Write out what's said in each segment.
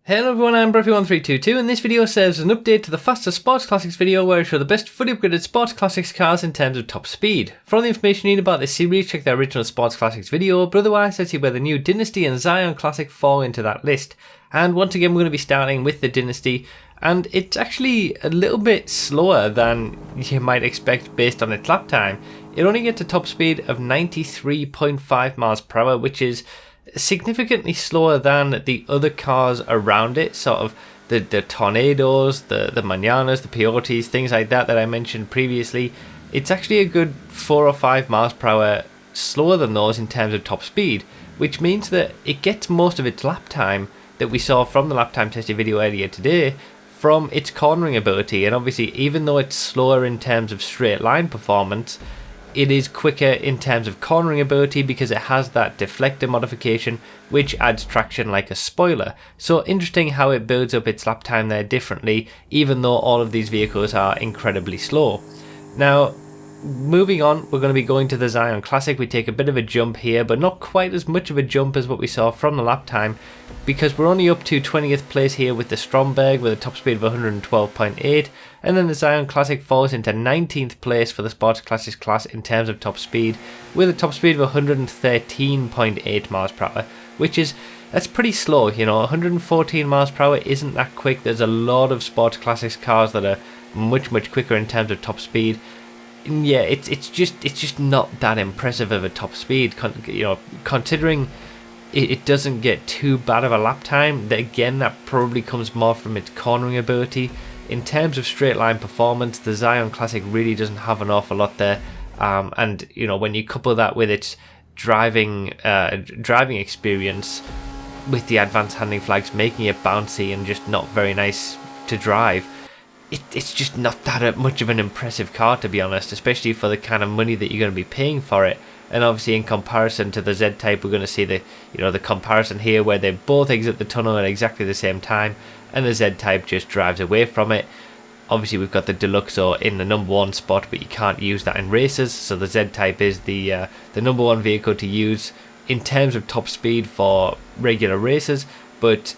Hello everyone, I'm Bruffy1322 and this video serves as an update to the fastest Sports Classics video where I show the best fully upgraded Sports Classics cars in terms of top speed. For all the information you need about this series, check the original Sports Classics video, but otherwise let's see where the new Dynasty and Zion Classic fall into that list. And once again we're going to be starting with the Dynasty, and it's actually a little bit slower than you might expect based on its lap time. It only gets a top speed of 93.5 miles per hour, which is significantly slower than the other cars around it, sort of the Tornadoes, the Mananas, the Peyotes, things like that I mentioned previously. It's actually a good 4 or 5 miles per hour slower than those in terms of top speed, which means that it gets most of its lap time that we saw from the lap time testing video earlier today from its cornering ability. And obviously, even though it's slower in terms of straight line performance, it is quicker in terms of cornering ability because it has that deflector modification which adds traction like a spoiler. So interesting how it builds up its lap time there differently, even though all of these vehicles are incredibly slow. Now moving on, we're going to be going to the Zion Classic. We take a bit of a jump here, but not quite as much of a jump as what we saw from the lap time, because we're only up to 20th place here with the Stromberg with a top speed of 112.8, and then the Zion Classic falls into 19th place for the Sports Classics class in terms of top speed with a top speed of 113.8 miles per hour, that's pretty slow. 114 miles per hour isn't that quick. There's a lot of Sports Classics cars that are much quicker in terms of top speed. Yeah, it's just not that impressive of a top speed, considering it doesn't get too bad of a lap time. That probably comes more from its cornering ability. In terms of straight line performance, the Zion Classic really doesn't have an awful lot there, and when you couple that with its driving experience, with the advanced handling flags making it bouncy and just not very nice to drive, it's just not that much of an impressive car, to be honest, especially for the kind of money that you're going to be paying for it. And obviously in comparison to the Z-Type, we're going to see the comparison here where they both exit the tunnel at exactly the same time and the Z-Type just drives away from it. Obviously we've got the Deluxo in the number one spot, but you can't use that in races, so the Z-Type is the number one vehicle to use in terms of top speed for regular races. But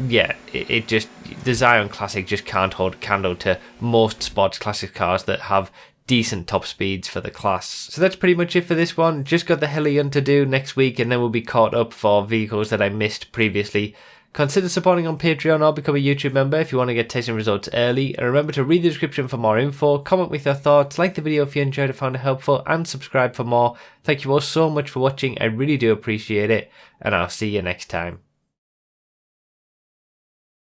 yeah, the Zion Classic just can't hold a candle to most Sports Classic cars that have decent top speeds for the class. So that's pretty much it for this one. Just got the Hellion to do next week, and then we'll be caught up for vehicles that I missed previously. Consider supporting on Patreon or become a YouTube member if you want to get testing results early. And remember to read the description for more info, comment with your thoughts, like the video if you enjoyed it, found it helpful, and subscribe for more. Thank you all so much for watching. I really do appreciate it, and I'll see you next time.